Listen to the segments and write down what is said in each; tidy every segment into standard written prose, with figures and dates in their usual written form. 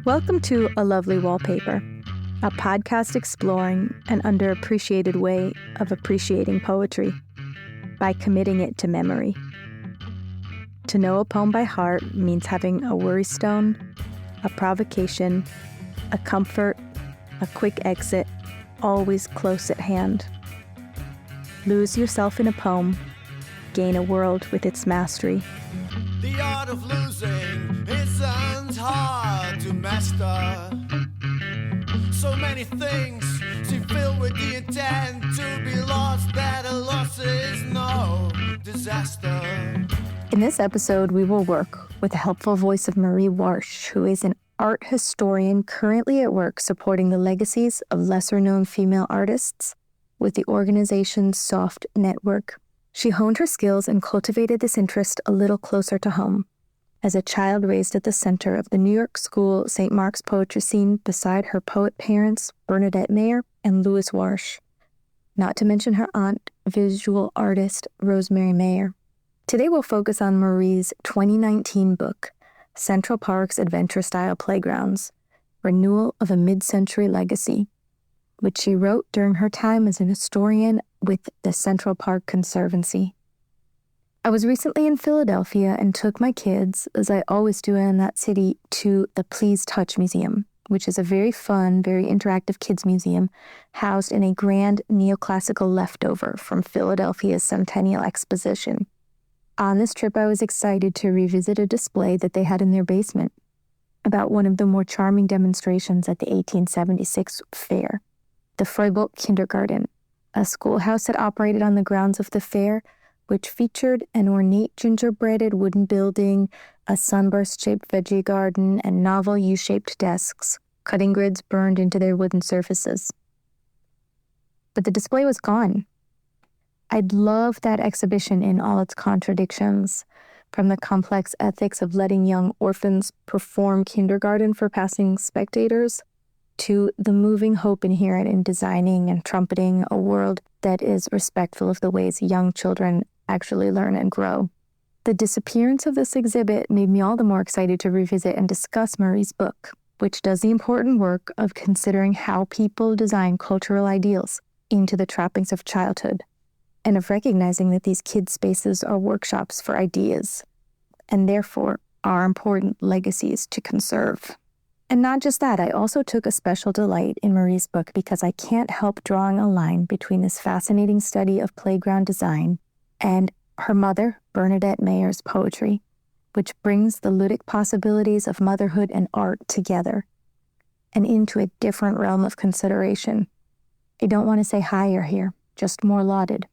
Welcome to A Lovely Wallpaper, a podcast exploring an underappreciated way of appreciating poetry by committing it to memory. To know a poem by heart means having a worry stone, a provocation, a comfort, a quick exit, always close at hand. Lose yourself in a poem, gain a world with its mastery. The art of losing isn't hard to master. So many things seem filled with the intent to be lost, that a loss is no disaster. In this episode, we will work with the helpful voice of Marie Warsh, who is an art historian currently at work supporting the legacies of lesser-known female artists with the organization Soft Network. She honed her skills and cultivated this interest a little closer to home. As a child raised at the center of the New York School St. Mark's poetry scene beside her poet parents, Bernadette Mayer and Marie Warsh, not to mention her aunt, visual artist Rosemary Mayer. Today we'll focus on Marie's 2019 book, Central Park's Adventure-Style Playgrounds, Renewal of a Mid-Century Legacy, which she wrote during her time as an historian with the Central Park Conservancy. I was recently in Philadelphia and took my kids, as I always do in that city, to the Please Touch Museum, which is a very fun, very interactive kids museum housed in a grand neoclassical leftover from Philadelphia's Centennial Exposition. On this trip, I was excited to revisit a display that they had in their basement about one of the more charming demonstrations at the 1876 fair, the Freiburg Kindergarten, a schoolhouse that operated on the grounds of the fair, which featured an ornate gingerbreaded wooden building, a sunburst-shaped veggie garden, and novel U-shaped desks, cutting grids burned into their wooden surfaces. But the display was gone. I'd love that exhibition in all its contradictions, from the complex ethics of letting young orphans perform kindergarten for passing spectators, to the moving hope inherent in designing and trumpeting a world that is respectful of the ways young children actually learn and grow. The disappearance of this exhibit made me all the more excited to revisit and discuss Marie's book, which does the important work of considering how people design cultural ideals into the trappings of childhood, and of recognizing that these kids' spaces are workshops for ideas, and therefore are important legacies to conserve. And not just that, I also took a special delight in Marie's book because I can't help drawing a line between this fascinating study of playground design and her mother, Bernadette Mayer's poetry, which brings the ludic possibilities of motherhood and art together and into a different realm of consideration. I don't want to say higher here, just more lauded.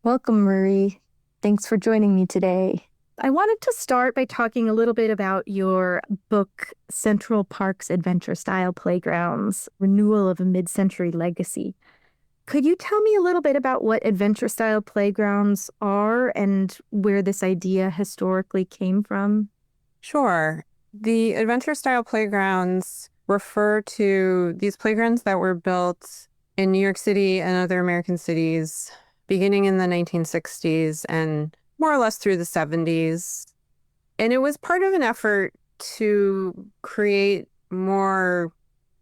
Welcome, Marie. Thanks for joining me today. I wanted to start by talking a little bit about your book, Central Park's Adventure-Style Playgrounds, Renewal of a Mid-Century Legacy. Could you tell me a little bit about what adventure-style playgrounds are and where this idea historically came from? Sure. The adventure-style playgrounds refer to these playgrounds that were built in New York City and other American cities beginning in the 1960s and more or less through the 70s. And it was part of an effort to create more,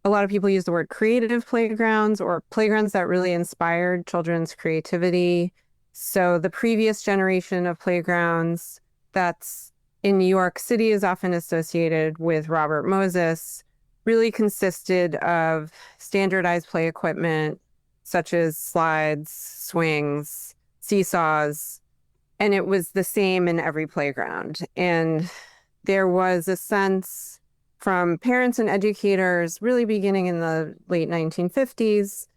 a lot of people use the word creative playgrounds, or playgrounds that really inspired children's creativity. So the previous generation of playgrounds that's in New York City is often associated with Robert Moses, really consisted of standardized play equipment, such as slides, swings, seesaws, and it was the same in every playground. And there was a sense from parents and educators, really beginning in the late 1950s,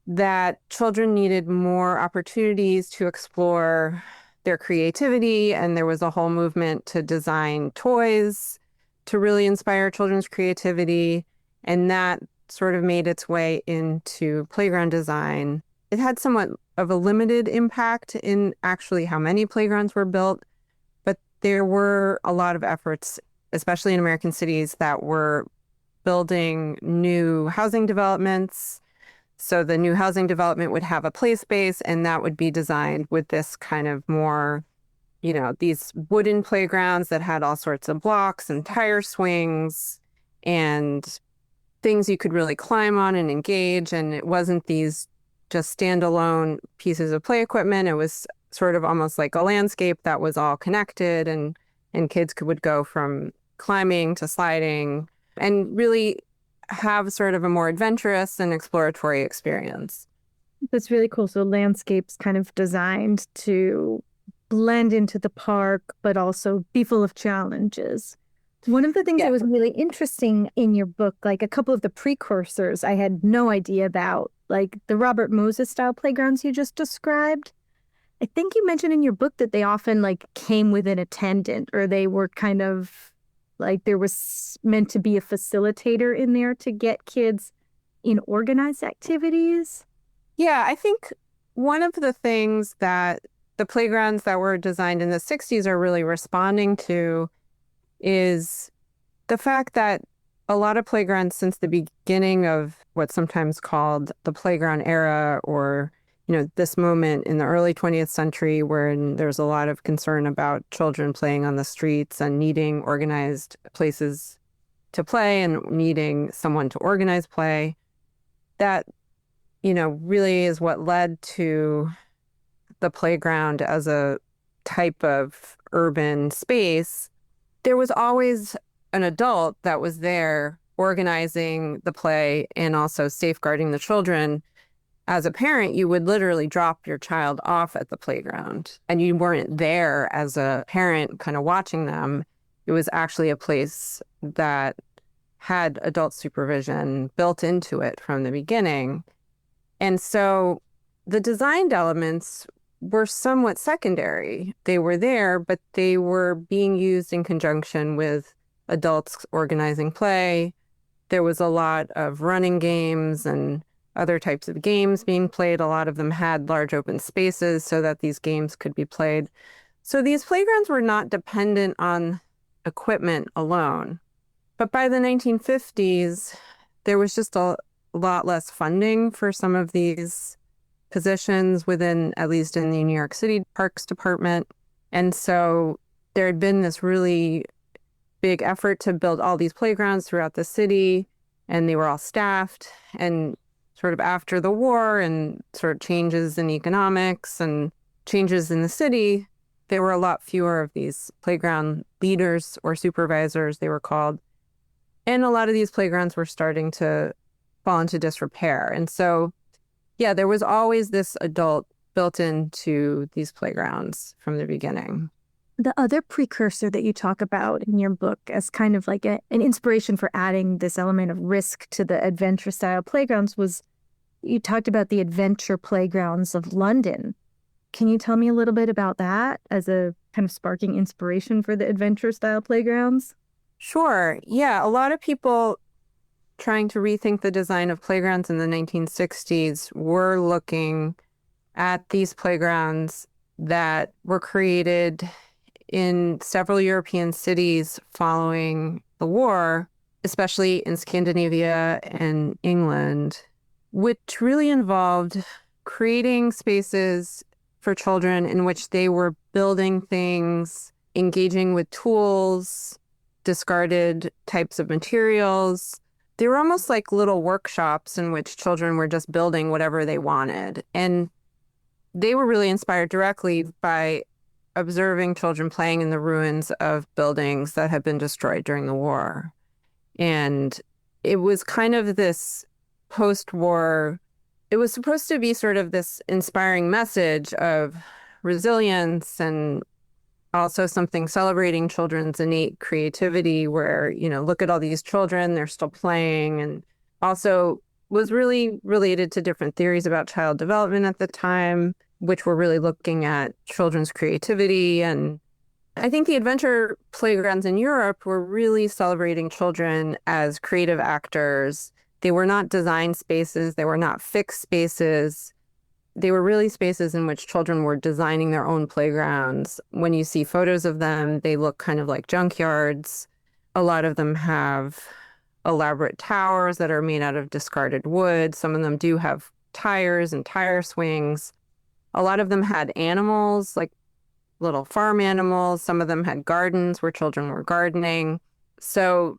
that children needed more opportunities to explore their creativity. And there was a whole movement to design toys to really inspire children's creativity. And that sort of made its way into playground design. It had somewhat of a limited impact in actually how many playgrounds were built, but there were a lot of efforts, especially in American cities, that were building new housing developments. So the new housing development would have a play space, and that would be designed with this kind of more, these wooden playgrounds that had all sorts of blocks and tire swings and things you could really climb on and engage. And it wasn't these just standalone pieces of play equipment. It was sort of almost like a landscape that was all connected, and kids would go from climbing to sliding and really have sort of a more adventurous and exploratory experience. That's really cool. So landscapes kind of designed to blend into the park, but also be full of challenges. One of the things that was really interesting in your book, like a couple of the precursors I had no idea about, like the Robert Moses style playgrounds you just described. I think you mentioned in your book that they often like came with an attendant, or they were kind of like there was meant to be a facilitator in there to get kids in organized activities. Yeah, I think one of the things that the playgrounds that were designed in the 60s are really responding to is the fact that a lot of playgrounds since the beginning of what's sometimes called the playground era, or this moment in the early 20th century when there's a lot of concern about children playing on the streets and needing organized places to play and needing someone to organize play, that, really is what led to the playground as a type of urban space. There was always an adult that was there organizing the play and also safeguarding the children. As a parent, you would literally drop your child off at the playground, and you weren't there as a parent kind of watching them. It was actually a place that had adult supervision built into it from the beginning. And so the designed elements were somewhat secondary. They were there, but they were being used in conjunction with adults organizing play. There was a lot of running games and other types of games being played. A lot of them had large open spaces so that these games could be played. So these playgrounds were not dependent on equipment alone. But by the 1950s, there was just a lot less funding for some of these positions within, at least in the New York City Parks Department. And so there had been this really big effort to build all these playgrounds throughout the city, and they were all staffed. And sort of after the war and sort of changes in economics and changes in the city, there were a lot fewer of these playground leaders or supervisors, they were called. And a lot of these playgrounds were starting to fall into disrepair. And so, yeah, there was always this adult built into these playgrounds from the beginning. The other precursor that you talk about in your book as kind of like an inspiration for adding this element of risk to the adventure style playgrounds was you talked about the adventure playgrounds of London. Can you tell me a little bit about that as a kind of sparking inspiration for the adventure style playgrounds? Sure. Yeah, a lot of people trying to rethink the design of playgrounds in the 1960s were looking at these playgrounds that were created in several European cities following the war, especially in Scandinavia and England, which really involved creating spaces for children in which they were building things, engaging with tools, discarded types of materials. They were almost like little workshops in which children were just building whatever they wanted. And they were really inspired directly by observing children playing in the ruins of buildings that had been destroyed during the war. And it was kind of this post-war, it was supposed to be sort of this inspiring message of resilience and also something celebrating children's innate creativity where, look at all these children, they're still playing, and also was really related to different theories about child development at the time, which were really looking at children's creativity. And I think the adventure playgrounds in Europe were really celebrating children as creative actors. They were not design spaces. They were not fixed spaces. They were really spaces in which children were designing their own playgrounds. When you see photos of them, they look kind of like junkyards. A lot of them have elaborate towers that are made out of discarded wood. Some of them do have tires and tire swings. A lot of them had animals, like little farm animals. Some of them had gardens where children were gardening. So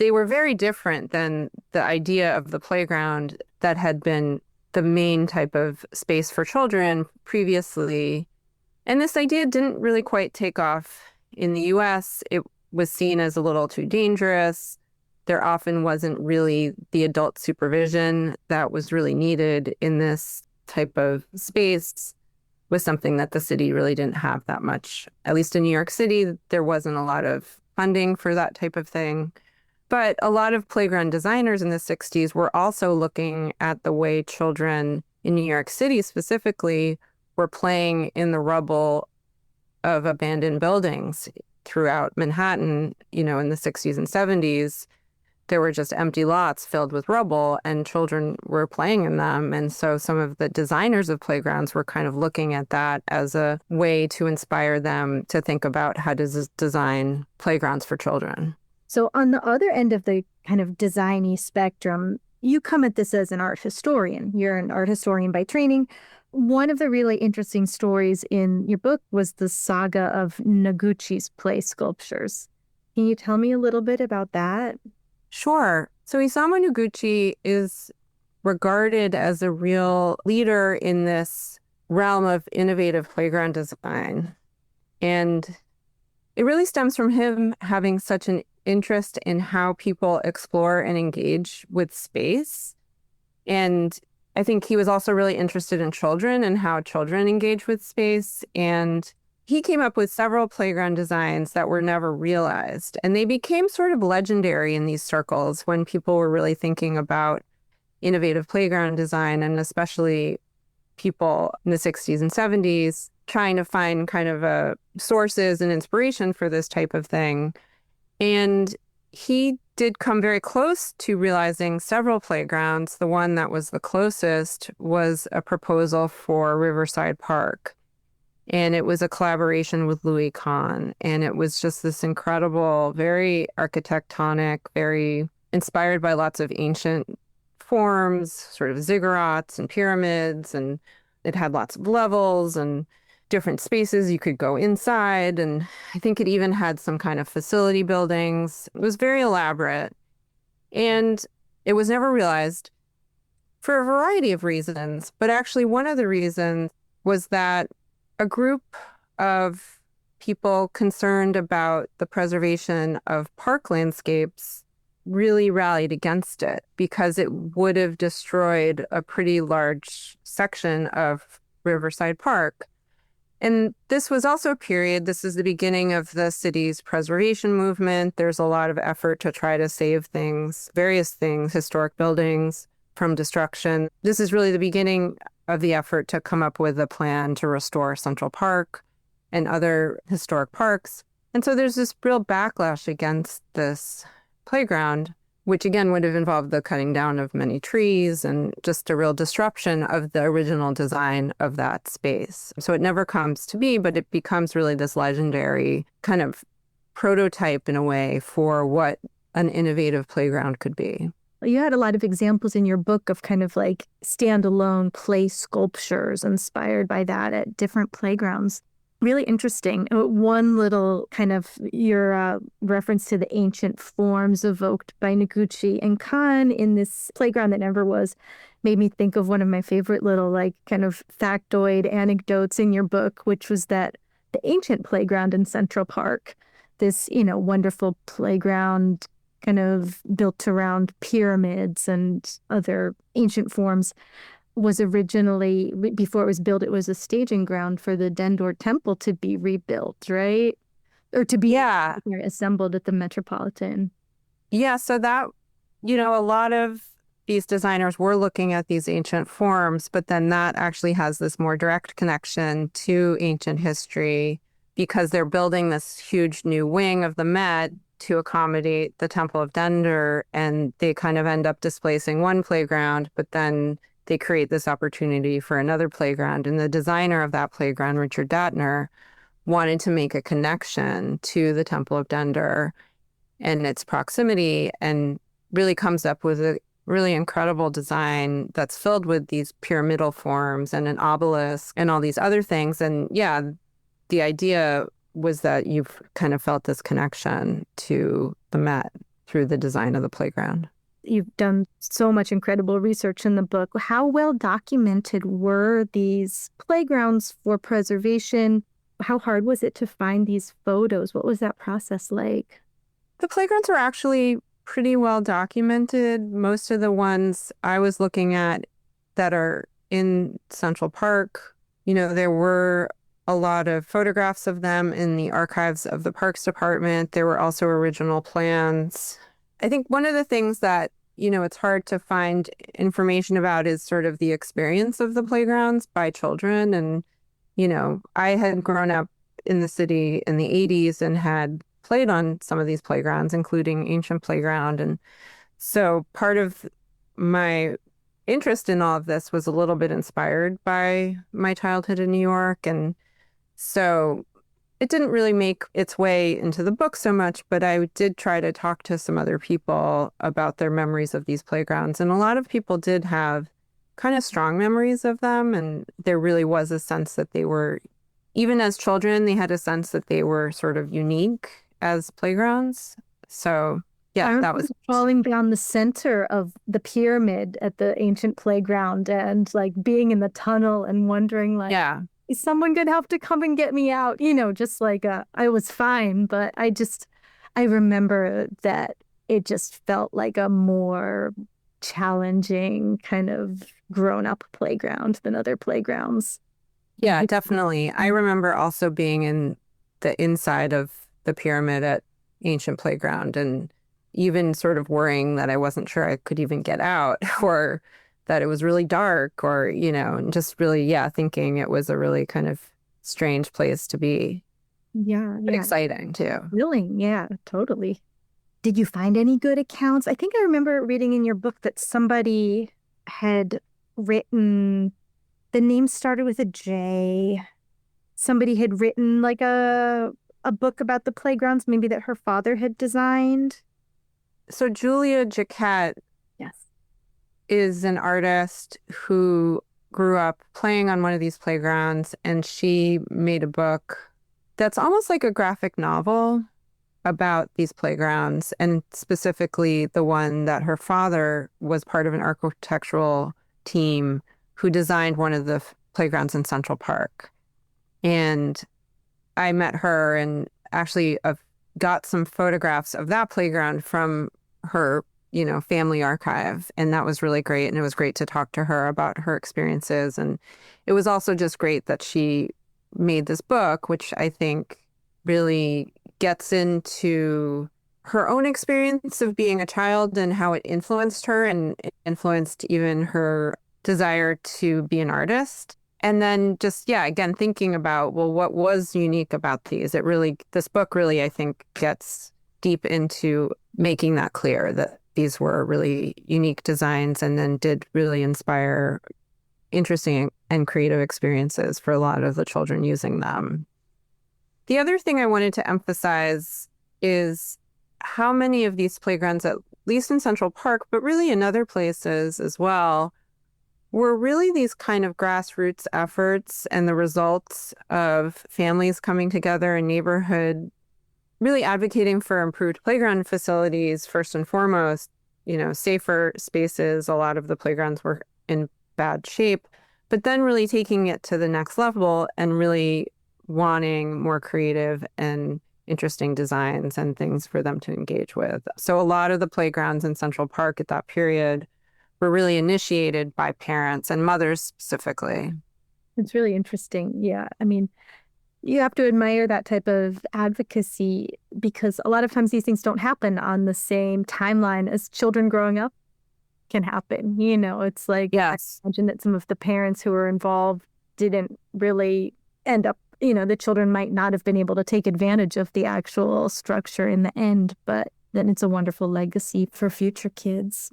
they were very different than the idea of the playground that had been the main type of space for children previously. And this idea didn't really quite take off in the US. It was seen as a little too dangerous. There often wasn't really the adult supervision that was really needed in this type of space. Was something that the city really didn't have that much. At least in New York City, there wasn't a lot of funding for that type of thing. But a lot of playground designers in the 60s were also looking at the way children in New York City specifically were playing in the rubble of abandoned buildings throughout Manhattan, in the 60s and 70s. There were just empty lots filled with rubble and children were playing in them. And so some of the designers of playgrounds were kind of looking at that as a way to inspire them to think about how to design playgrounds for children. So on the other end of the kind of designy spectrum, you come at this as an art historian. You're an art historian by training. One of the really interesting stories in your book was the saga of Noguchi's clay sculptures. Can you tell me a little bit about that? Sure. So Isamu Noguchi is regarded as a real leader in this realm of innovative playground design. And it really stems from him having such an interest in how people explore and engage with space. And I think he was also really interested in children and how children engage with space. And he came up with several playground designs that were never realized. And they became sort of legendary in these circles when people were really thinking about innovative playground design, and especially people in the 60s and 70s trying to find kind of sources and inspiration for this type of thing. And he did come very close to realizing several playgrounds. The one that was the closest was a proposal for Riverside Park. And it was a collaboration with Louis Kahn. And it was just this incredible, very architectonic, very inspired by lots of ancient forms, sort of ziggurats and pyramids. And it had lots of levels and different spaces you could go inside. And I think it even had some kind of facility buildings. It was very elaborate. And it was never realized for a variety of reasons. But actually, one of the reasons was that a group of people concerned about the preservation of park landscapes really rallied against it because it would have destroyed a pretty large section of Riverside Park. And this was also a period, this is the beginning of the city's preservation movement. There's a lot of effort to try to save things, various things, historic buildings from destruction. This is really the beginning of the effort to come up with a plan to restore Central Park and other historic parks. And so there's this real backlash against this playground, which again would have involved the cutting down of many trees and just a real disruption of the original design of that space. So it never comes to be, but it becomes really this legendary kind of prototype in a way for what an innovative playground could be. You had a lot of examples in your book of kind of like standalone clay sculptures inspired by that at different playgrounds. Really interesting. One little kind of your reference to the ancient forms evoked by Noguchi and Kahn in this playground that never was made me think of one of my favorite little like kind of factoid anecdotes in your book, which was that the ancient playground in Central Park, this, wonderful playground kind of built around pyramids and other ancient forms, was originally, before it was built, it was a staging ground for the Dendor Temple to be rebuilt, right? Or to be assembled at the Metropolitan. Yeah, so that, a lot of these designers were looking at these ancient forms, but then that actually has this more direct connection to ancient history because they're building this huge new wing of the Met to accommodate the Temple of Dendor, and they kind of end up displacing one playground, but then they create this opportunity for another playground. And the designer of that playground, Richard Datner, wanted to make a connection to the Temple of Dendor and its proximity, and really comes up with a really incredible design that's filled with these pyramidal forms and an obelisk and all these other things. And yeah, the idea was that you've kind of felt this connection to the Met through the design of the playground. You've done so much incredible research in the book. How well documented were these playgrounds for preservation? How hard was it to find these photos? What was that process like? The playgrounds were actually pretty well documented. Most of the ones I was looking at that are in Central Park, there were a lot of photographs of them in the archives of the Parks Department. There were also original plans. I think one of the things that, it's hard to find information about is sort of the experience of the playgrounds by children. And, I had grown up in the city in the 80s and had played on some of these playgrounds, including Ancient Playground. And so part of my interest in all of this was a little bit inspired by my childhood in New York. And so it didn't really make its way into the book so much, but I did try to talk to some other people about their memories of these playgrounds. And a lot of people did have kind of strong memories of them. And there really was a sense that they were, even as children, they had a sense that they were sort of unique as playgrounds. So yeah, that was falling down the center of the pyramid at the Ancient Playground and like being in the tunnel and wondering like, yeah. Is someone going to have to come and get me out? Just like I was fine, but I remember that it just felt like a more challenging kind of grown-up playground than other playgrounds. Yeah, definitely. I remember also being in the inside of the pyramid at Ancient Playground and even sort of worrying that I wasn't sure I could even get out or that it was really dark or, and just really, thinking it was a really kind of strange place to be. Yeah. But exciting too. Thrilling. Yeah, totally. Did you find any good accounts? I think I remember reading in your book that somebody had written, the name started with a J. Somebody had written like a book about the playgrounds, maybe that her father had designed. So Julia Jacquet is an artist who grew up playing on one of these playgrounds, and she made a book that's almost like a graphic novel about these playgrounds, and specifically the one that her father was part of an architectural team who designed one of the playgrounds in Central Park. And I met her and actually got some photographs of that playground from her family archive. And that was really great. And it was great to talk to her about her experiences. And it was also just great that she made this book, which I think really gets into her own experience of being a child and how it influenced her and influenced even her desire to be an artist. And then just, again, thinking about, well, what was unique about these? This book really, I think, gets deep into making that clear that these were really unique designs and then did really inspire interesting and creative experiences for a lot of the children using them. The other thing I wanted to emphasize is how many of these playgrounds, at least in Central Park, but really in other places as well, were really these kind of grassroots efforts and the results of families coming together in neighborhood really advocating for improved playground facilities, first and foremost, safer spaces. A lot of the playgrounds were in bad shape, but then really taking it to the next level and really wanting more creative and interesting designs and things for them to engage with. So a lot of the playgrounds in Central Park at that period were really initiated by parents and mothers specifically. It's really interesting. Yeah. I mean, you have to admire that type of advocacy because a lot of times these things don't happen on the same timeline as children growing up can happen. It's like, yes. I imagine that some of the parents who were involved didn't really end up, the children might not have been able to take advantage of the actual structure in the end, but then it's a wonderful legacy for future kids.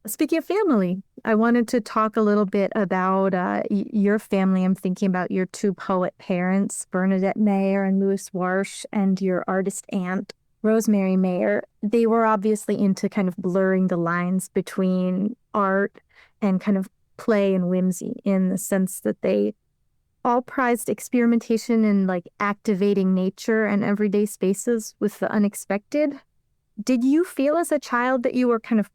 Speaking of family, I wanted to talk a little bit about your family. I'm thinking about your two poet parents, Bernadette Mayer and Marie Warsh, and your artist aunt, Rosemary Mayer. They were obviously into kind of blurring the lines between art and kind of play and whimsy in the sense that they all prized experimentation and like activating nature and everyday spaces with the unexpected. Did you feel as a child that you were kind of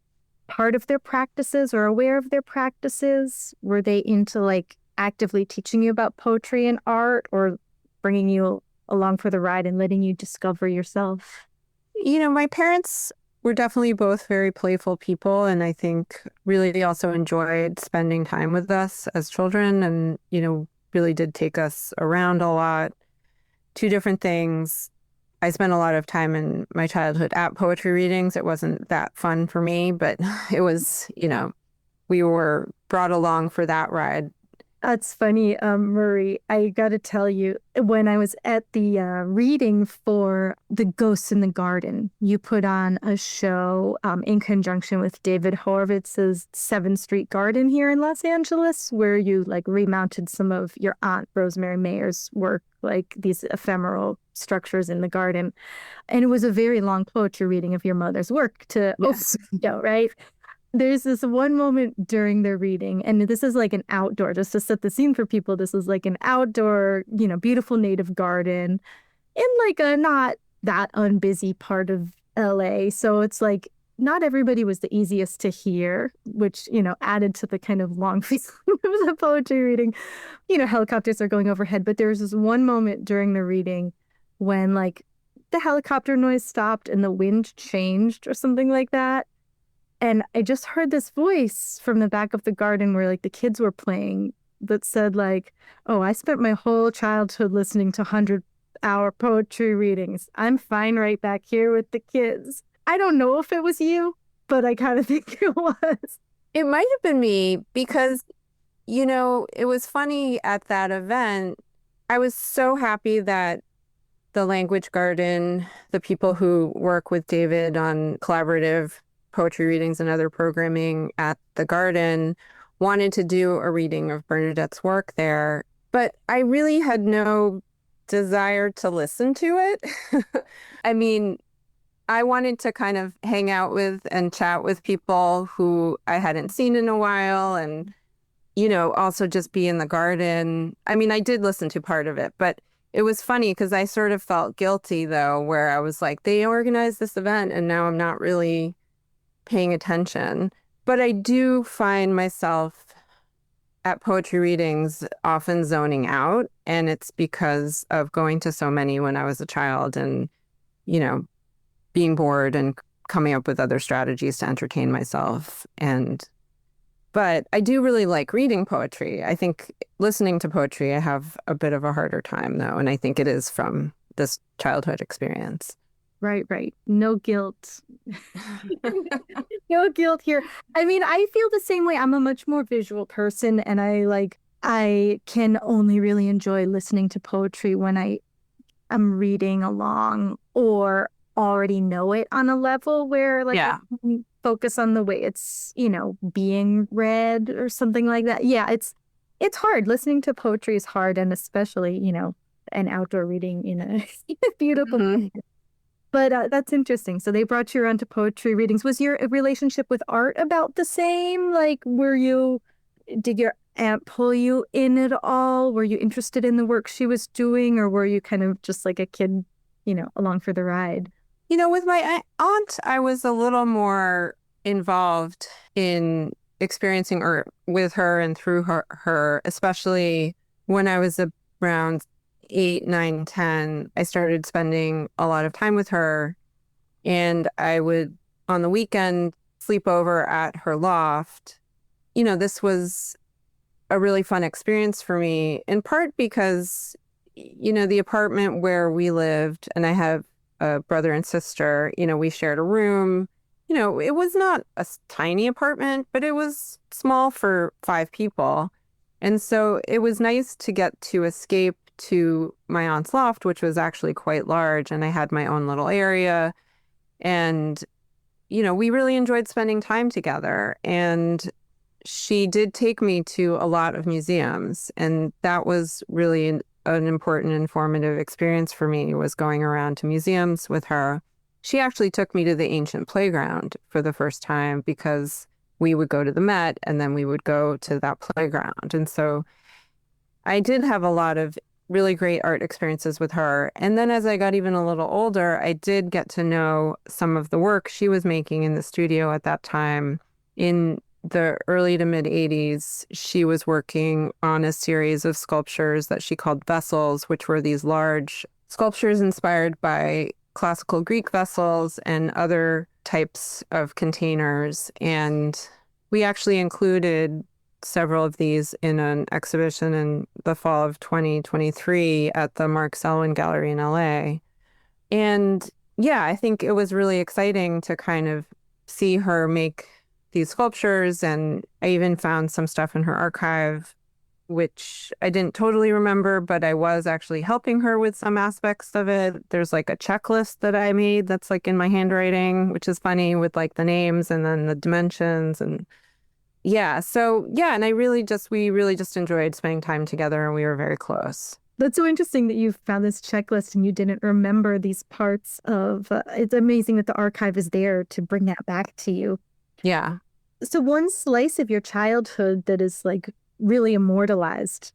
part of their practices or aware of their practices? Were they into like actively teaching you about poetry and art, or bringing you along for the ride and letting you discover yourself? My parents were definitely both very playful people, and I think really also enjoyed spending time with us as children, and, really did take us around a lot to different things. I spent a lot of time in my childhood at poetry readings. It wasn't that fun for me, but it was, we were brought along for that ride. That's funny, Marie. I got to tell you, when I was at the reading for The Ghosts in the Garden, you put on a show in conjunction with David Horowitz's 7th Street Garden here in Los Angeles, where you like remounted some of your aunt Rosemary Mayer's work, like these ephemeral structures in the garden. And it was a very long poetry reading of your mother's work to Yes. right? There's this one moment during their reading, and this is like an outdoor, just to set the scene for people. This is like an outdoor, beautiful native garden in like a not that unbusy part of LA. So it's like not everybody was the easiest to hear, which, added to the kind of long feeling of the poetry reading. Helicopters are going overhead, but there was this one moment during the reading when like the helicopter noise stopped and the wind changed or something like that. And I just heard this voice from the back of the garden where like the kids were playing that said like, oh, I spent my whole childhood listening to 100-hour poetry readings. I'm fine right back here with the kids. I don't know if it was you, but I kind of think it was. It might have been me because, it was funny at that event. I was so happy that the Language Garden, the people who work with David on collaborative poetry readings and other programming at the garden, wanted to do a reading of Bernadette's work there. But I really had no desire to listen to it. I mean, I wanted to kind of hang out with and chat with people who I hadn't seen in a while, and, also just be in the garden. I mean, I did listen to part of it, but it was funny because I sort of felt guilty, though, where I was like, they organized this event and now I'm not really paying attention. But I do find myself at poetry readings often zoning out, and it's because of going to so many when I was a child and, being bored and coming up with other strategies to entertain myself. But I do really like reading poetry. I think listening to poetry, I have a bit of a harder time, though, and I think it is from this childhood experience. Right. No guilt. No guilt here. I mean, I feel the same way. I'm a much more visual person, and I can only really enjoy listening to poetry when I'm reading along or already know it on a level where like I can focus on the way it's, being read or something like that. Yeah, it's hard. Listening to poetry is hard, and especially, an outdoor reading in a beautiful place. But that's interesting. So they brought you around to poetry readings. Was your relationship with art about the same? Like, did your aunt pull you in at all? Were you interested in the work she was doing, or were you kind of just like a kid, along for the ride? With my aunt, I was a little more involved in experiencing art with her and through her, especially when I was around 8, 9, 10, I started spending a lot of time with her, and I would, on the weekend, sleep over at her loft. This was a really fun experience for me, in part because, the apartment where we lived, and I have a brother and sister, we shared a room. It was not a tiny apartment, but it was small for 5 people. And so it was nice to get to escape to my aunt's loft, which was actually quite large, and I had my own little area. And, we really enjoyed spending time together. And she did take me to a lot of museums, and that was really an important, informative experience for me, was going around to museums with her. She actually took me to the ancient playground for the first time because we would go to the Met and then we would go to that playground. And so I did have a lot of really great art experiences with her. And then as I got even a little older, I did get to know some of the work she was making in the studio at that time. In the early to mid 80s, she was working on a series of sculptures that she called vessels, which were these large sculptures inspired by classical Greek vessels and other types of containers. And we actually included several of these in an exhibition in the fall of 2023 at the Mark Selwyn Gallery in LA. And yeah, I think it was really exciting to kind of see her make these sculptures. And I even found some stuff in her archive, which I didn't totally remember, but I was actually helping her with some aspects of it. There's like a checklist that I made that's like in my handwriting, which is funny, with like the names and then the dimensions and yeah. So yeah, and we really just enjoyed spending time together, and we were very close. That's so interesting that you found this checklist and you didn't remember these parts of it's amazing that the archive is there to bring that back to you. Yeah. So one slice of your childhood that is like really immortalized,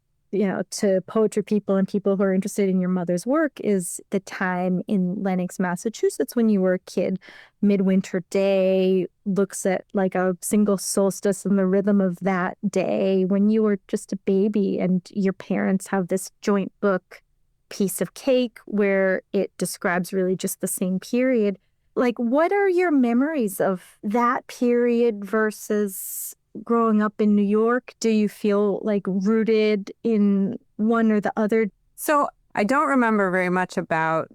to poetry people and people who are interested in your mother's work is the time in Lenox, Massachusetts when you were a kid. Midwinter Day looks at like a single solstice and the rhythm of that day when you were just a baby and your parents have this joint book, Piece of Cake, where it describes really just the same period. Like, what are your memories of that period versus growing up in New York? Do you feel like rooted in one or the other? So I don't remember very much about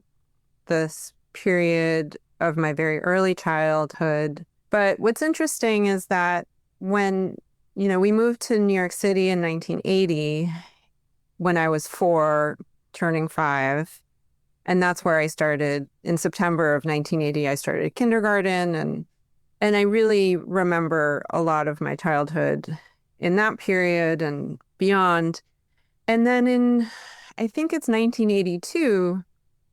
this period of my very early childhood. But what's interesting is that when, we moved to New York City in 1980, when I was 4, turning 5, and that's where I started. In September of 1980, I started kindergarten, and I really remember a lot of my childhood in that period and beyond. And then in, I think it's 1982,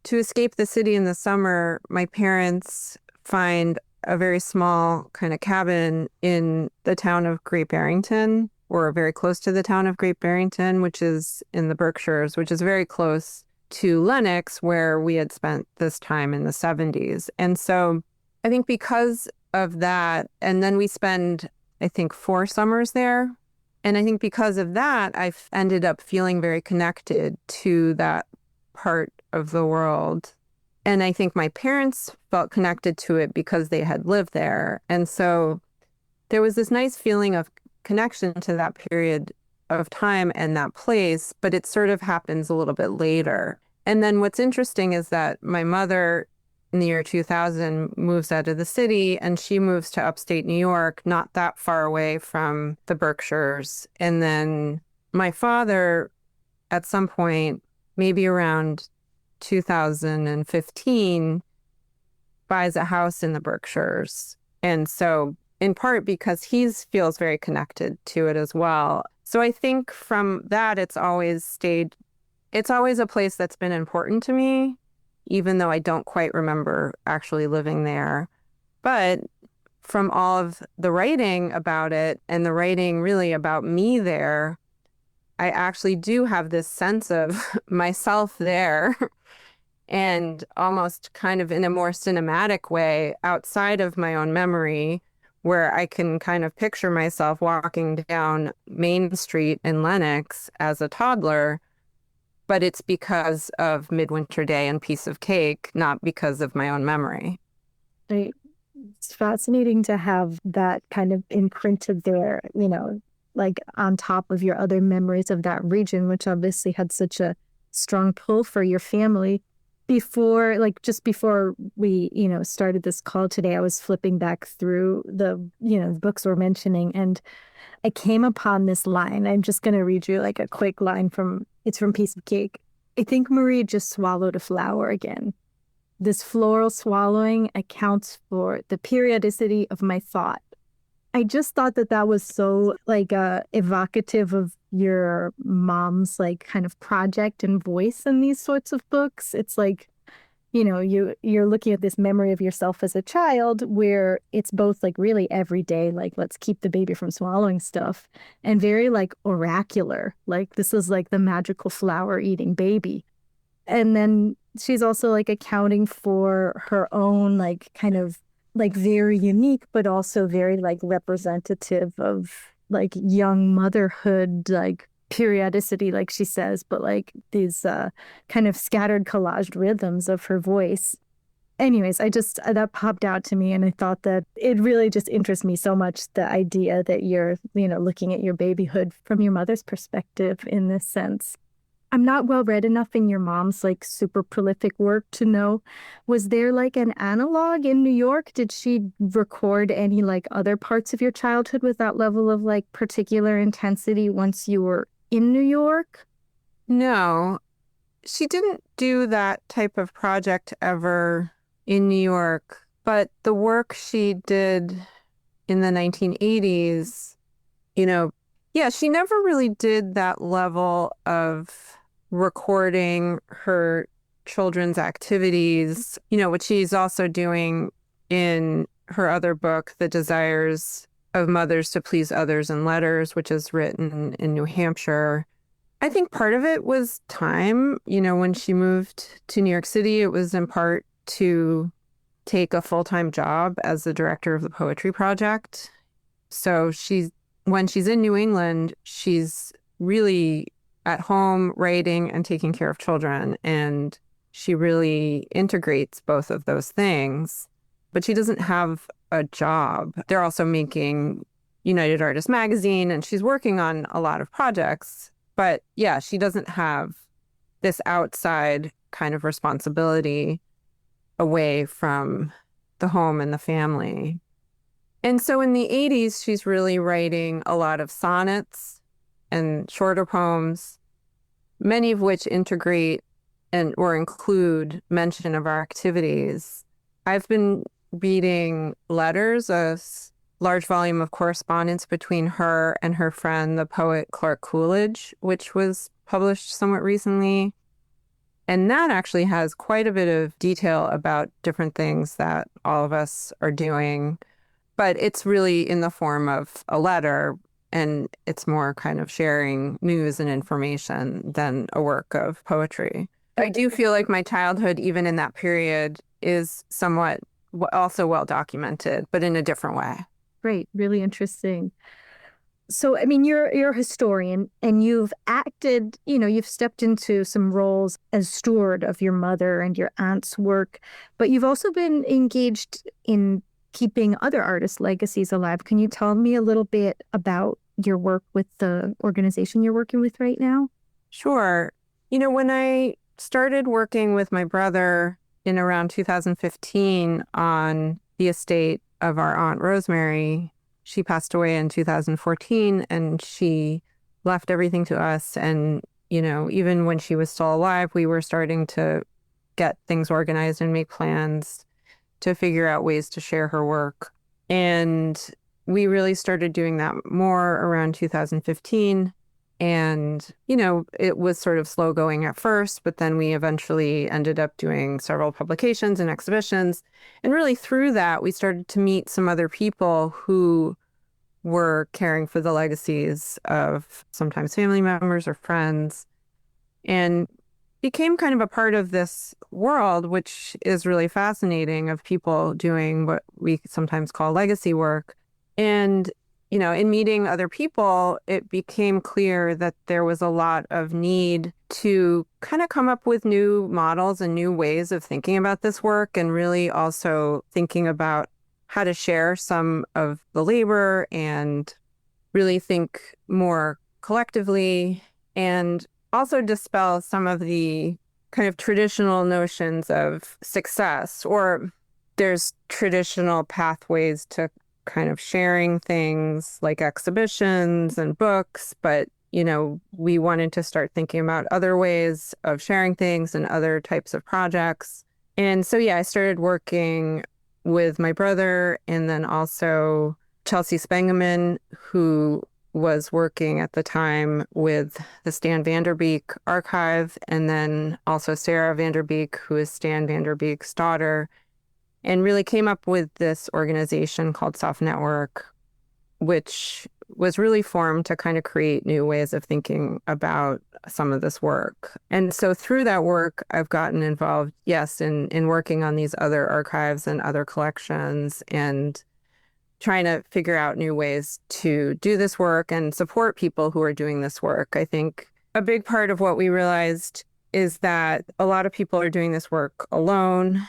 to escape the city in the summer, my parents find a very small kind of cabin in the town of Great Barrington, or very close to the town of Great Barrington, which is in the Berkshires, which is very close to Lenox, where we had spent this time in the 70s. And so I think because of that, and then we spend, I think, 4 summers there. And I think because of that, I've ended up feeling very connected to that part of the world. And I think my parents felt connected to it because they had lived there. And so there was this nice feeling of connection to that period of time and that place, but it sort of happens a little bit later. And then what's interesting is that my mother in the year 2000 moves out of the city, and she moves to upstate New York, not that far away from the Berkshires. And then my father, at some point, maybe around 2015, buys a house in the Berkshires. And so in part because he feels very connected to it as well. So I think from that, it's always a place that's been important to me, even though I don't quite remember actually living there. But from all of the writing about it and the writing really about me there, I actually do have this sense of myself there and almost kind of in a more cinematic way outside of my own memory, where I can kind of picture myself walking down Main Street in Lenox as a toddler. But it's because of Midwinter Day and Piece of Cake, not because of my own memory. It's fascinating to have that kind of imprinted there, like on top of your other memories of that region, which obviously had such a strong pull for your family. Just before we, started this call today, I was flipping back through the books we're mentioning, and I came upon this line. I'm just going to read you like a quick line from Piece of Cake. I think Marie just swallowed a flower again. This floral swallowing accounts for the periodicity of my thought. I just thought that was so like evocative of your mom's like kind of project and voice in these sorts of books. It's like you're looking at this memory of yourself as a child where it's both like really everyday, like let's keep the baby from swallowing stuff, and very like oracular, like this is like the magical flower eating baby. And then she's also like accounting for her own like kind of like very unique but also very like representative of like young motherhood, like periodicity, like she says, but like these kind of scattered collaged rhythms of her voice. Anyways, that popped out to me, and I thought that it really just interests me so much, the idea that you're, looking at your babyhood from your mother's perspective in this sense. I'm not well read enough in your mom's like super prolific work to know, was there like an analog in New York? Did she record any like other parts of your childhood with that level of like particular intensity once you were in New York? No, she didn't do that type of project ever in New York, but the work she did in the 1980s, yeah, she never really did that level of recording her children's activities, what she's also doing in her other book, The Desires of Mothers to Please Others in Letters, which is written in New Hampshire. I think part of it was time. When she moved to New York City, it was in part to take a full-time job as the director of the Poetry Project. So when she's in New England, she's really at home writing and taking care of children. And she really integrates both of those things. But she doesn't have a job. They're also making United Artists Magazine, and she's working on a lot of projects. But yeah, she doesn't have this outside kind of responsibility away from the home and the family. And so in the 80s, she's really writing a lot of sonnets and shorter poems, many of which integrate or include mention of our activities. I've been reading letters, a large volume of correspondence between her and her friend, the poet Clark Coolidge, which was published somewhat recently. And that actually has quite a bit of detail about different things that all of us are doing. But it's really in the form of a letter, and it's more kind of sharing news and information than a work of poetry. I do feel like my childhood, even in that period, is somewhat also well documented, but in a different way. Great, really interesting. So, I mean, you're a historian, and you've acted, you've stepped into some roles as steward of your mother and your aunt's work, but you've also been engaged in keeping other artists' legacies alive. Can you tell me a little bit about your work with the organization you're working with right now? Sure. When I started working with my brother in around 2015 on the estate of our Aunt Rosemary, she passed away in 2014, and she left everything to us. And, even when she was still alive, we were starting to get things organized and make plans to figure out ways to share her work. And we really started doing that more around 2015. And, it was sort of slow going at first, but then we eventually ended up doing several publications and exhibitions. And really through that, we started to meet some other people who were caring for the legacies of sometimes family members or friends, and became kind of a part of this world, which is really fascinating, of people doing what we sometimes call legacy work. And in meeting other people, it became clear that there was a lot of need to kind of come up with new models and new ways of thinking about this work, and really also thinking about how to share some of the labor and really think more collectively, and also dispel some of the kind of traditional notions of success, or there's traditional pathways to kind of sharing things like exhibitions and books, but we wanted to start thinking about other ways of sharing things and other types of projects. And so I started working with my brother, and then also Chelsea Spengeman, who was working at the time with the Stan Vanderbeek archive, and then also Sarah Vanderbeek, who is Stan Vanderbeek's daughter, and really came up with this organization called Soft Network, which was really formed to kind of create new ways of thinking about some of this work. And so through that work, I've gotten involved, yes, in working on these other archives and other collections and trying to figure out new ways to do this work and support people who are doing this work. I think a big part of what we realized is that a lot of people are doing this work alone,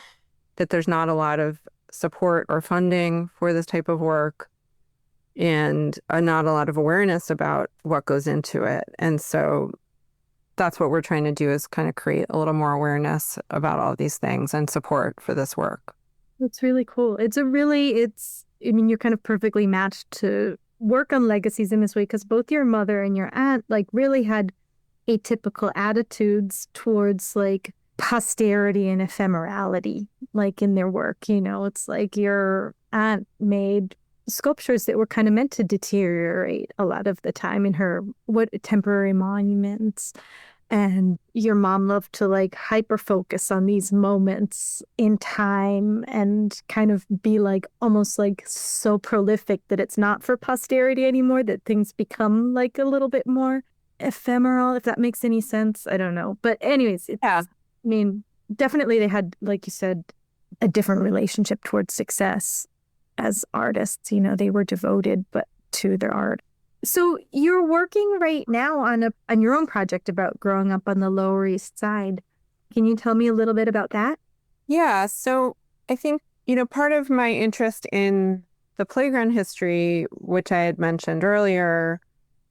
that there's not a lot of support or funding for this type of work, and not a lot of awareness about what goes into it. And so that's what we're trying to do, is kind of create a little more awareness about all of these things and support for this work. That's really cool. I mean, you're kind of perfectly matched to work on legacies in this way, because both your mother and your aunt like really had atypical attitudes towards like posterity and ephemerality, like in their work. You know, it's like your aunt made sculptures that were kind of meant to deteriorate a lot of the time in her temporary monuments. And your mom loved to like hyper focus on these moments in time and kind of be like almost like so prolific that it's not for posterity anymore, that things become like a little bit more ephemeral, if that makes any sense. I don't know. But anyways, I mean, definitely they had, like you said, a different relationship towards success as artists. You know, they were devoted to their art. So you're working right now on your own project about growing up on the Lower East Side. Can you tell me a little bit about that? Yeah, so I think, part of my interest in the playground history, which I had mentioned earlier,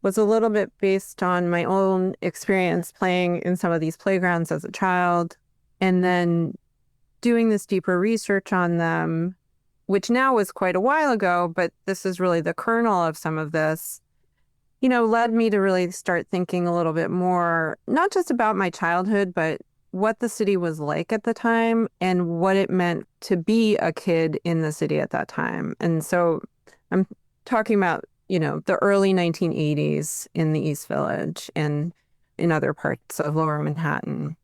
was a little bit based on my own experience playing in some of these playgrounds as a child, and then doing this deeper research on them, which now was quite a while ago, but this is really the kernel of some of this, led me to really start thinking a little bit more, not just about my childhood, but what the city was like at the time and what it meant to be a kid in the city at that time. And so I'm talking about, the early 1980s in the East Village and in other parts of Lower Manhattan.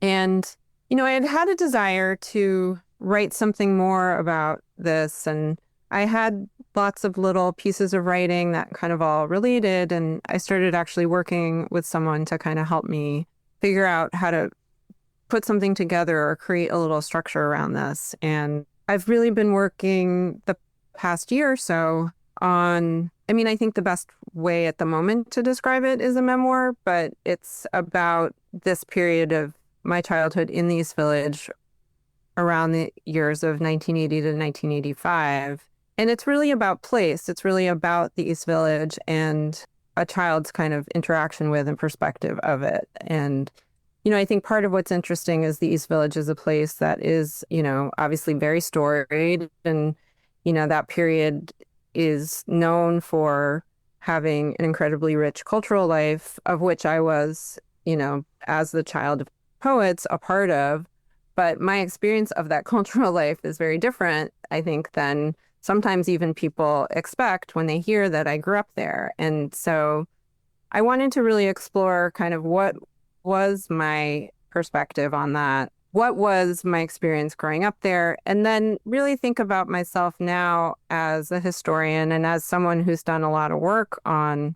And, I had a desire to write something more about this, and I had lots of little pieces of writing that kind of all related, and I started actually working with someone to kind of help me figure out how to put something together or create a little structure around this. And I've really been working the past year or so on, I think the best way at the moment to describe it is a memoir, but it's about this period of my childhood in the East Village around the years of 1980 to 1985. And it's really about place. It's really about the East Village and a child's kind of interaction with and perspective of it. And, I think part of what's interesting is the East Village is a place that is, obviously very storied. And, that period is known for having an incredibly rich cultural life, of which I was, as the child of poets, a part of. But my experience of that cultural life is very different, I think, than sometimes even people expect when they hear that I grew up there. And so I wanted to really explore kind of what was my perspective on that, what was my experience growing up there, and then really think about myself now as a historian and as someone who's done a lot of work on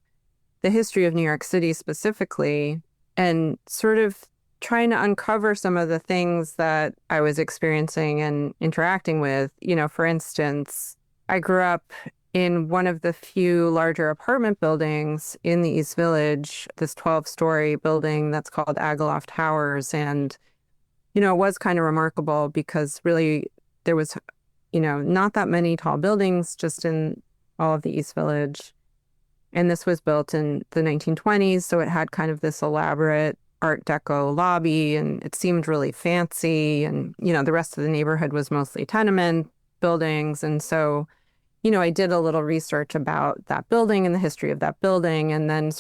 the history of New York City specifically, and sort of trying to uncover some of the things that I was experiencing and interacting with. For instance, I grew up in one of the few larger apartment buildings in the East Village, this 12-story building that's called Agaloff Towers. And, it was kind of remarkable because really there was, not that many tall buildings just in all of the East Village. And this was built in the 1920s, so it had kind of this elaborate Art Deco lobby, and it seemed really fancy. And, the rest of the neighborhood was mostly tenement buildings. And so, I did a little research about that building and the history of that building, and then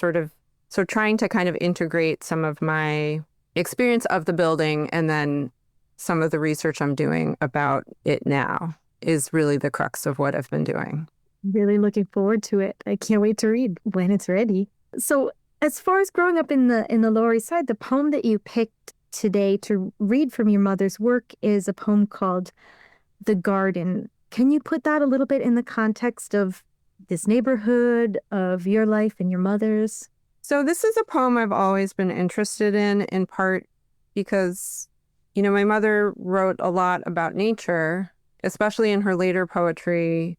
trying to kind of integrate some of my experience of the building and then some of the research I'm doing about it now is really the crux of what I've been doing. Really looking forward to it. I can't wait to read when it's ready. So, as far as growing up in the Lower East Side, the poem that you picked today to read from your mother's work is a poem called The Garden. Can you put that a little bit in the context of this neighborhood, of your life and your mother's? So this is a poem I've always been interested in part because, my mother wrote a lot about nature, especially in her later poetry,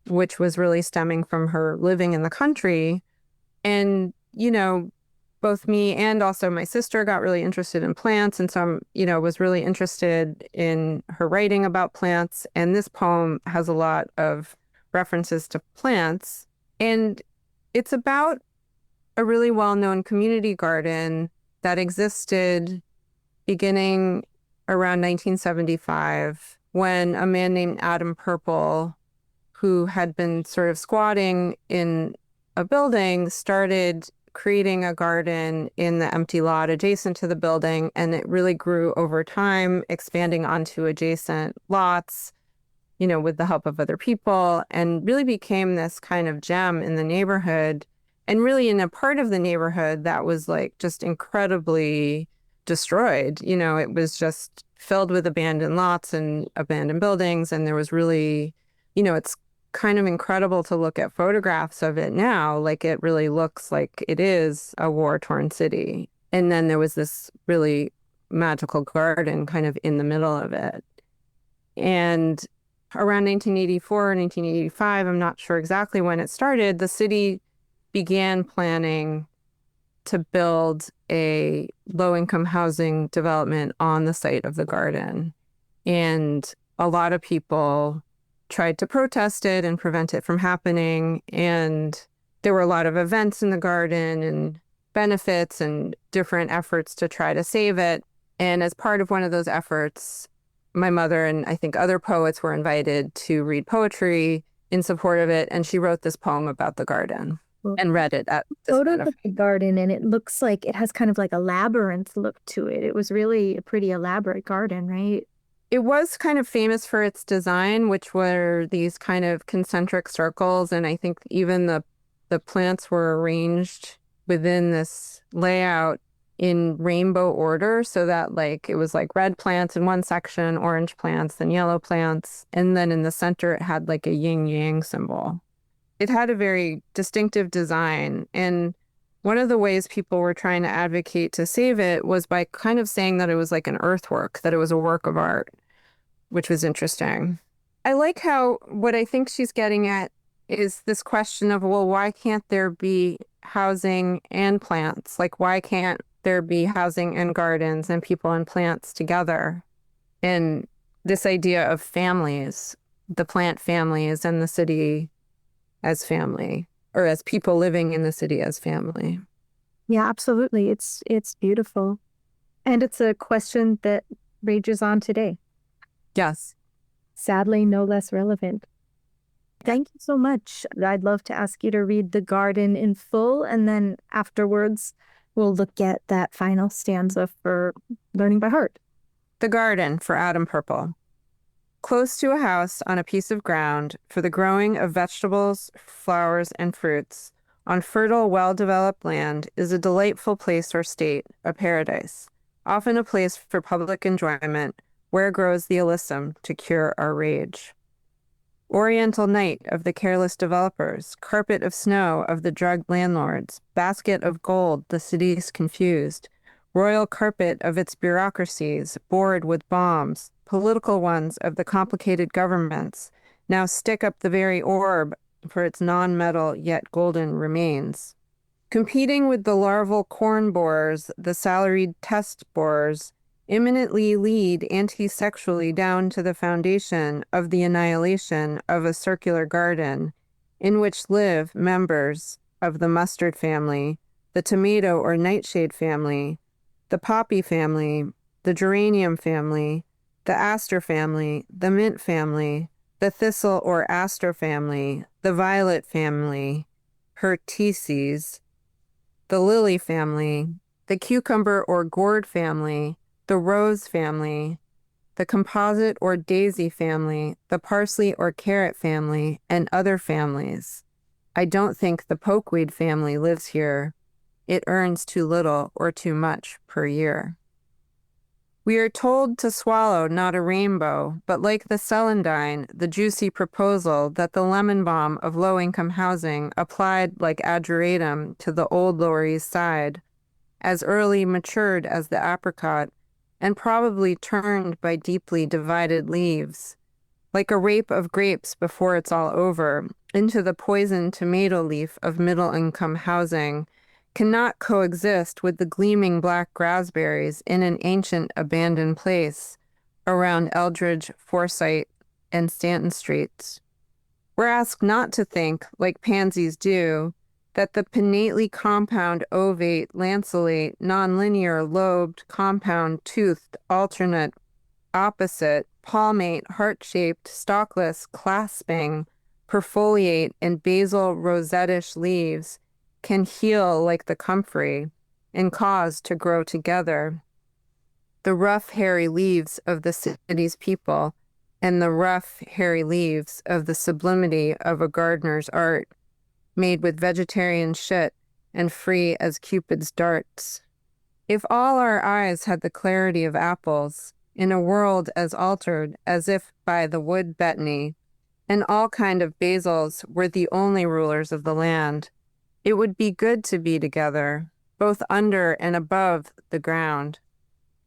which was really stemming from her living in the country. And, both me and also my sister got really interested in plants. And so was really interested in her writing about plants. And this poem has a lot of references to plants. And it's about a really well-known community garden that existed beginning around 1975 when a man named Adam Purple, who had been sort of squatting in a building, started creating a garden in the empty lot adjacent to the building. And it really grew over time, expanding onto adjacent lots, with the help of other people, and really became this kind of gem in the neighborhood. And really in a part of the neighborhood that was like just incredibly destroyed. It was just filled with abandoned lots and abandoned buildings. And there was really, it's kind of incredible to look at photographs of it now. Like it really looks like it is a war-torn city. And then there was this really magical garden kind of in the middle of it. And around 1984, 1985, I'm not sure exactly when it started, the city began planning to build a low-income housing development on the site of the garden. And a lot of people tried to protest it and prevent it from happening. And there were a lot of events in the garden and benefits and different efforts to try to save it. And as part of one of those efforts, my mother and I think other poets were invited to read poetry in support of it. And she wrote this poem about the garden and read it at this Photos of the garden, and it looks like it has kind of like a labyrinth look to it. It was really a pretty elaborate garden, right? It was kind of famous for its design, which were these kind of concentric circles. And I think even the plants were arranged within this layout in rainbow order, so that like it was like red plants in one section, orange plants, then yellow plants. And then in the center, it had like a yin yang symbol. It had a very distinctive design. And one of the ways people were trying to advocate to save it was by kind of saying that it was like an earthwork, that it was a work of art, which was interesting. I like how what I think she's getting at is this question of, well, why can't there be housing and plants? Like, why can't there be housing and gardens and people and plants together? And this idea of families, the plant families and the city as family, or as people living in the city as family. Yeah, absolutely. It's beautiful. And it's a question that rages on today. Yes. Sadly, no less relevant. Thank you so much. I'd love to ask you to read The Garden in full, and then afterwards, we'll look at that final stanza for learning by heart. The Garden for Adam Purple. Close to a house on a piece of ground for the growing of vegetables, flowers, and fruits, on fertile, well-developed land, is a delightful place or state, a paradise, often a place for public enjoyment, where grows the alyssum to cure our rage. Oriental night of the careless developers, carpet of snow of the drugged landlords, basket of gold the city's confused, royal carpet of its bureaucracies, bored with bombs, political ones of the complicated governments, now stick up the very orb for its non-metal yet golden remains. Competing with the larval corn borers, the salaried test borers, imminently lead anti-sexually down to the foundation of the annihilation of a circular garden in which live members of the mustard family, the tomato or nightshade family, the poppy family, the geranium family, the aster family, the mint family, the thistle or aster family, the violet family, Hertices, the lily family, the cucumber or gourd family, the rose family, the composite or daisy family, the parsley or carrot family, and other families. I don't think the pokeweed family lives here. It earns too little or too much per year. We are told to swallow not a rainbow, but like the celandine, the juicy proposal that the lemon balm of low-income housing applied like adjuratum to the old Lower East Side, as early matured as the apricot, and probably turned by deeply divided leaves, like a rape of grapes before it's all over, into the poisoned tomato leaf of middle-income housing, cannot coexist with the gleaming black raspberries in an ancient abandoned place around Eldridge, Forsyth, and Stanton Streets. We're asked not to think, like pansies do, that the pinnately compound ovate, lanceolate, nonlinear, lobed, compound, toothed, alternate, opposite, palmate, heart-shaped, stalkless, clasping, perfoliate, and basal rosettish leaves can heal like the comfrey and cause to grow together. The rough, hairy leaves of the city's people and the rough, hairy leaves of the sublimity of a gardener's art, made with vegetarian shit and free as Cupid's darts. If all our eyes had the clarity of apples, in a world as altered as if by the wood betony, and all kind of basils were the only rulers of the land, it would be good to be together, both under and above the ground.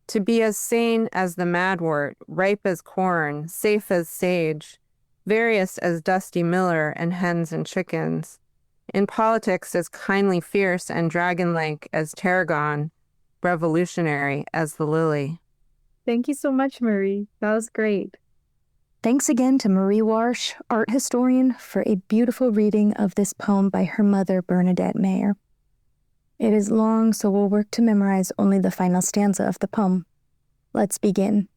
To be as sane as the madwort, ripe as corn, safe as sage, various as Dusty Miller and hens and chickens, in politics as kindly fierce and dragonlike as tarragon, revolutionary as the lily. Thank you so much, Marie. That was great. Thanks again to Marie Warsh, art historian, for a beautiful reading of this poem by her mother, Bernadette Mayer. It is long, so we'll work to memorize only the final stanza of the poem. Let's begin.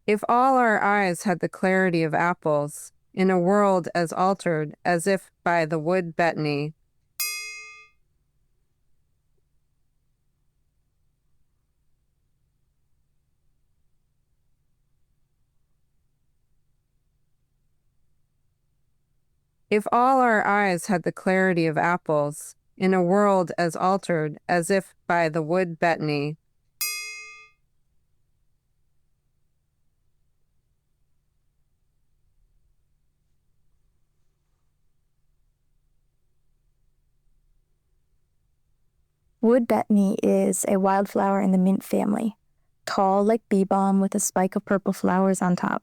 If all our eyes had the clarity of apples, in a world as altered as if by the wood betony, if all our eyes had the clarity of apples, in a world as altered as if by the wood betony, Wood betony is a wildflower in the mint family, tall like bee balm with a spike of purple flowers on top.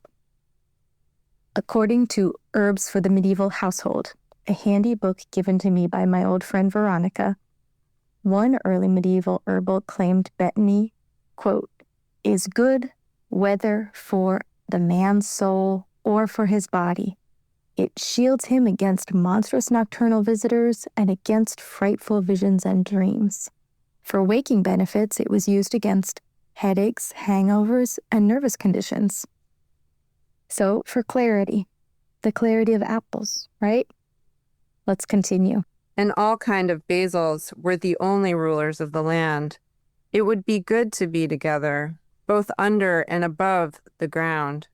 According to Herbs for the Medieval Household, a handy book given to me by my old friend Veronica, one early medieval herbal claimed betony, quote, is good whether for the man's soul or for his body. It shields him against monstrous nocturnal visitors and against frightful visions and dreams. For waking benefits, it was used against headaches, hangovers, and nervous conditions. So, for clarity, the clarity of apples, right? Let's continue. and all kind of basils were the only rulers of the land. It would be good to be together, both under and above the ground.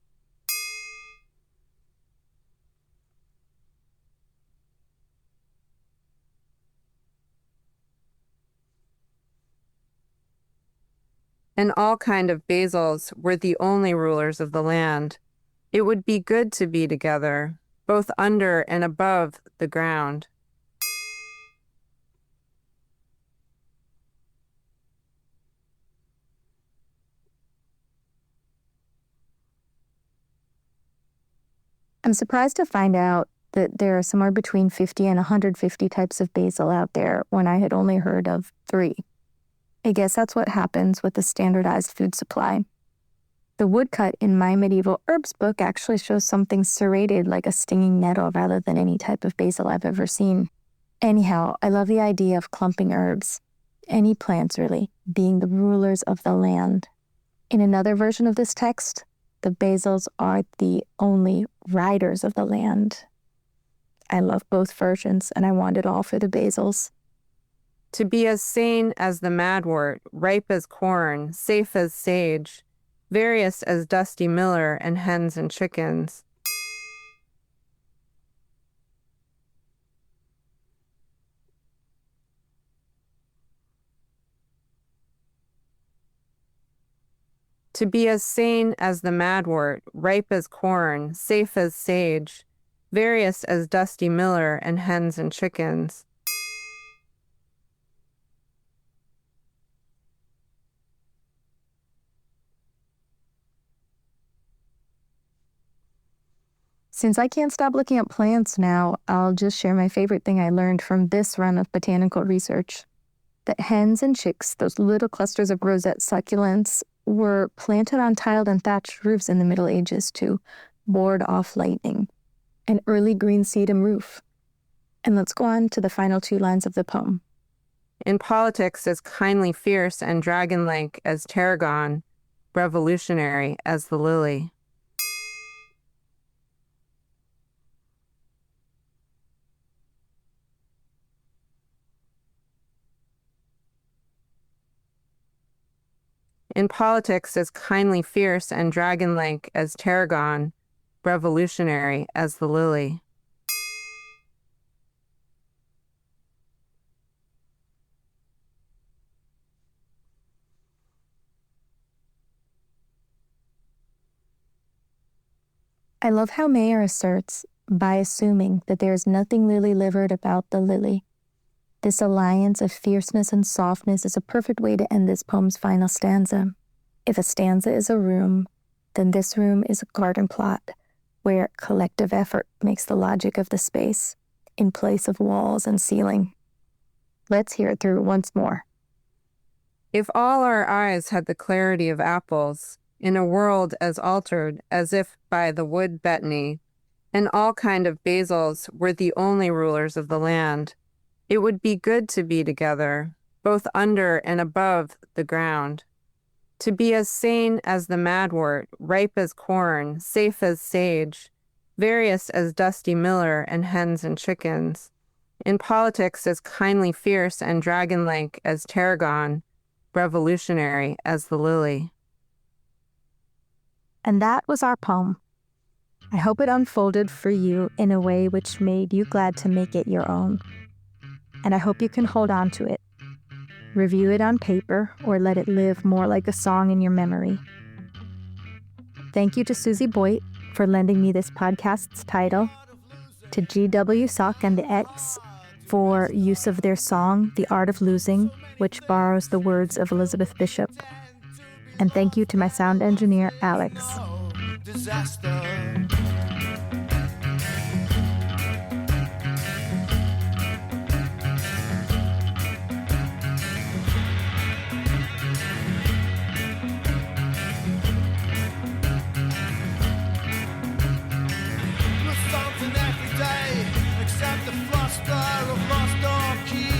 And all kind of basils were the only rulers of the land. It would be good to be together, both under and above the ground. I'm surprised to find out that there are somewhere between 50 and 150 types of basil out there when I had only heard of 3. I guess that's what happens with the standardized food supply. The woodcut in my medieval herbs book actually shows something serrated like a stinging nettle rather than any type of basil I've ever seen. Anyhow, I love the idea of clumping herbs, any plants really, being the rulers of the land. In another version of this text, the basils are the only riders of the land. I love both versions, and I want it all for the basils. To be as sane as the madwort, ripe as corn, safe as sage, various as Dusty Miller and Hens and Chickens. To be as sane as the madwort, ripe as corn, safe as sage, various as Dusty Miller and Hens and Chickens. Since I can't stop looking at plants now, I'll just share my favorite thing I learned from this run of botanical research. That hens and chicks, those little clusters of rosette succulents, were planted on tiled and thatched roofs in the Middle Ages to ward off lightning. An early green sedum roof. And let's go on to the final two lines of the poem. In politics as kindly fierce and dragonlike as tarragon, revolutionary as the lily. In politics as kindly fierce and dragonlike as tarragon, revolutionary as the lily. I love how Mayer asserts, by assuming that there is nothing lily-livered about the lily. This alliance of fierceness and softness is a perfect way to end this poem's final stanza. If a stanza is a room, then this room is a garden plot where collective effort makes the logic of the space in place of walls and ceiling. Let's hear it through once more. If all our eyes had the clarity of apples, in a world as altered as if by the wood betony, and all kind of basils were the only rulers of the land, it would be good to be together, both under and above the ground. To be as sane as the madwort, ripe as corn, safe as sage, various as Dusty Miller and Hens and Chickens. In politics as kindly fierce and dragonlike as tarragon, revolutionary as the lily. And that was our poem. I hope it unfolded for you in a way which made you glad to make it your own. And I hope you can hold on to it. Review it on paper or let it live more like a song in your memory. Thank you to Susie Boyd for lending me this podcast's title, to GW Sock and the X for use of their song, The Art of Losing, which borrows the words of Elizabeth Bishop. And thank you to my sound engineer, Alex. Disaster. Except the fluster of lost or key.